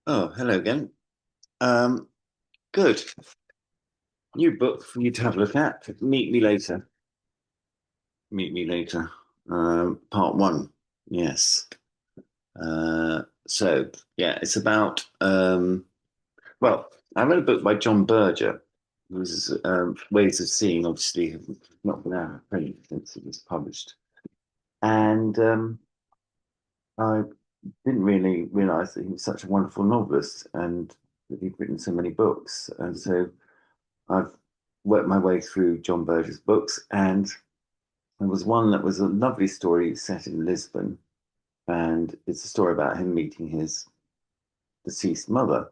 Oh, hello again. Um, Good. New book for you to have a look at. Meet Me Later. Meet Me Later. Part one. Yes. So yeah, it's about well, I read a book by John Berger, whose Ways of Seeing obviously have not been out of print since it was published. And I didn't really realize that he was such a wonderful novelist and that he'd written so many books. And so I've worked my way through John Berger's books, and there was one that was a lovely story set in Lisbon, and it's a story about him meeting his deceased mother.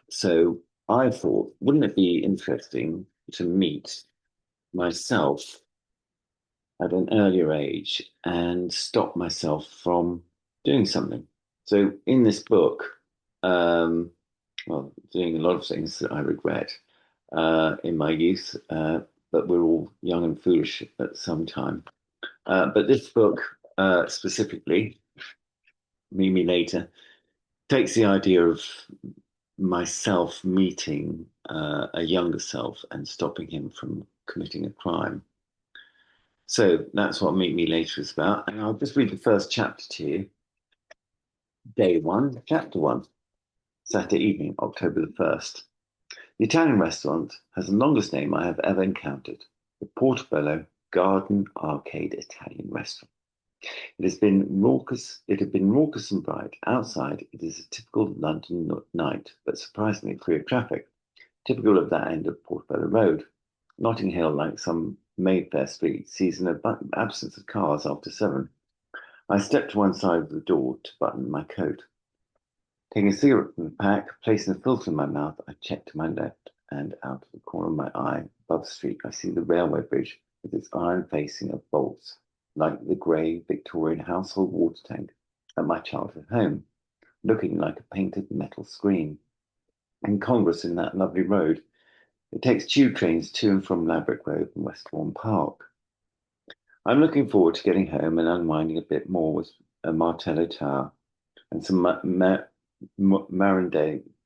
So I thought, wouldn't it be interesting to meet myself at an earlier age and stop myself from doing something? So in this book, um, well, doing a lot of things that I regret in my youth, but we're all young and foolish at some time. But this book specifically, Me Later, takes the idea of myself meeting a younger self and stopping him from committing a crime. So that's what Meet Me Later is about. And I'll just read the first chapter to you. Day one, chapter one, Saturday evening, October the 1st. The Italian restaurant has the longest name I have ever encountered, the Portobello Garden Arcade Italian Restaurant. It had been raucous and bright. Outside, it is a typical London night, but surprisingly free of traffic, typical of that end of Portobello Road. Notting Hill, like some Mayfair street, sees an absence of cars after 7. I stepped to one side of the door to button my coat. Taking a cigarette from the pack, placing a filter in my mouth, I checked to my left, and out of the corner of my eye, above the street, I see the railway bridge with its iron facing of bolts, like the grey Victorian household water tank at my childhood home, looking like a painted metal screen. Incongruous in that lovely road, it takes tube trains to and from Ladbroke Road and Westbourne Park. I'm looking forward to getting home and unwinding a bit more with a Martello Tower and some Marin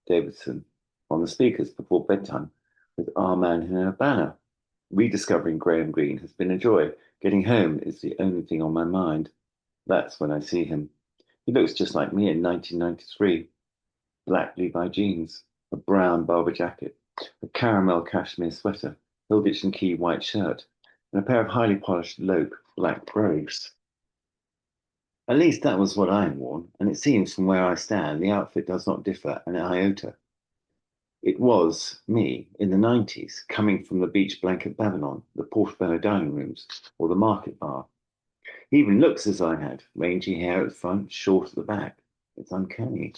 Davidson on the speakers before bedtime with Our Man in Havana. Rediscovering Graham Greene has been a joy. Getting home is the only thing on my mind. That's when I see him. He looks just like me in 1993. Black Levi jeans, a brown Barber jacket, a caramel cashmere sweater, Hilditch and Key white shirt, and a pair of highly polished Loke black brogues. At least that was what I had worn, and it seems from where I stand the outfit does not differ an iota. It was me in the 90s, coming from the beach blanket Babylon, the Portobello dining rooms, or the market bar. He even looks as I had, rangy hair at the front, short at the back. It's uncanny.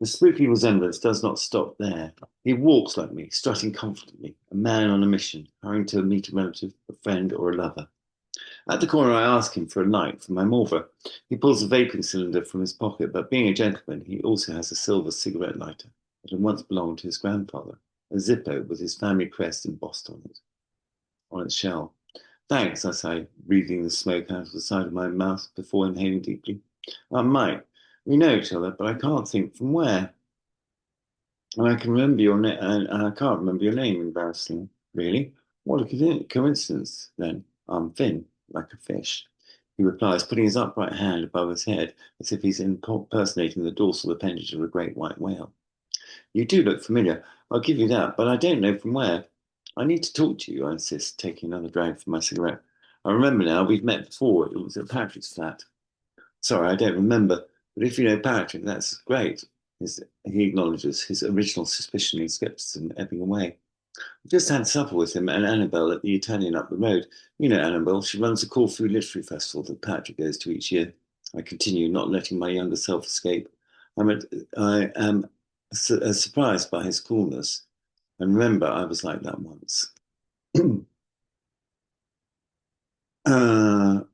The spooky resemblance does not stop there. He walks like me, strutting confidently, a man on a mission, hurrying to meet a relative, a friend, or a lover. At the corner, I ask him for a light for my Morva. He pulls a vaping cylinder from his pocket, but being a gentleman, he also has a silver cigarette lighter that had once belonged to his grandfather, a Zippo with his family crest embossed on its shell. Thanks, I say, breathing the smoke out of the side of my mouth before inhaling deeply. Mike, we know each other, but I can't think from where. And I can remember your name, and I can't remember your name, embarrassingly. Really? What a coincidence, then. I'm Finn, like a fish. He replies, putting his upright hand above his head as if he's impersonating the dorsal appendage of a great white whale. You do look familiar, I'll give you that, but I don't know from where. I need to talk to you, I insist, taking another drag from my cigarette. I remember now, we've met before. It was at Patrick's flat. Sorry, I don't remember, but if you know Patrick, that's great. He acknowledges his original suspicion and skepticism ebbing away. I just had supper with him and Annabelle at the Italian up the road. You know Annabelle, she runs a Corfu Literary Festival that Patrick goes to each year. I continue, not letting my younger self escape. I am surprised by his coolness. And remember, I was like that once.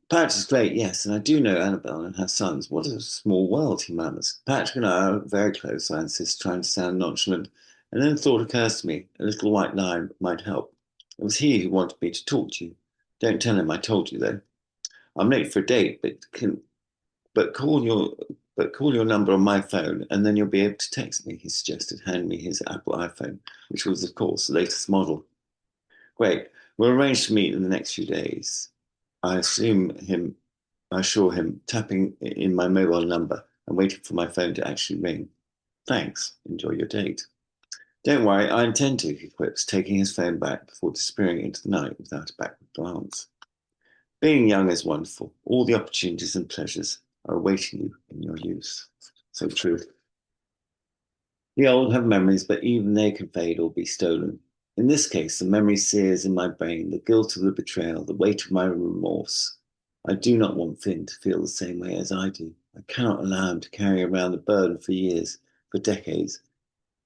Patrick is great, yes, and I do know Annabelle and her sons. What a small world, he murmurs. Patrick and I are very close, I insist, trying to sound nonchalant. And then a thought occurs to me. A little white lie might help. It was he who wanted me to talk to you. Don't tell him I told you, though. I'm late for a date, but call your but call your number on my phone and then you'll be able to text me, he suggested, handing me his Apple iPhone, which was, of course, the latest model. Great. We'll arrange to meet in the next few days. I assure him, tapping in my mobile number and waiting for my phone to actually ring. Thanks. Enjoy your date. Don't worry, I intend to, he quips, taking his phone back before disappearing into the night without a backward glance. Being young is wonderful. All the opportunities and pleasures are awaiting you in your youth. So true. The old have memories, but even they can fade or be stolen. In this case, the memory sears in my brain, the guilt of the betrayal, the weight of my remorse. I do not want Finn to feel the same way as I do. I cannot allow him to carry around the burden for years, for decades,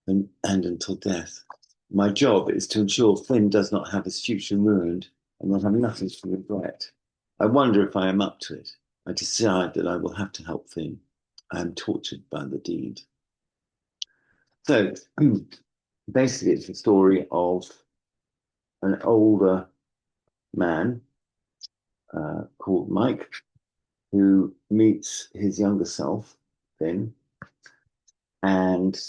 and until death. My job is to ensure Finn does not have his future ruined and will have nothing to regret. I wonder if I am up to it. I decide that I will have to help Finn. I am tortured by the deed. So basically, it's the story of an older man called Mike who meets his younger self, Finn, and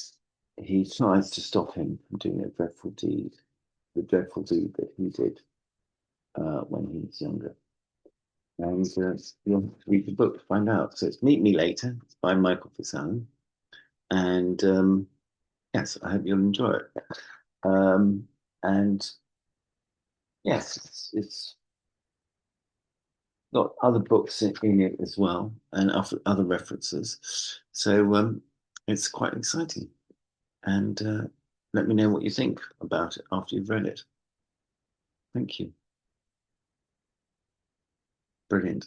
he tries to stop him from doing a dreadful deed, the dreadful deed that he did when he was younger. And you'll have to read the book to find out. So it's Meet Me Later. It's by Michael Fitzalan. And yes, I hope you'll enjoy it. And yes, it's got other books in it as well and other references. So it's quite exciting. And let me know what you think about it after you've read it. Thank you. Brilliant.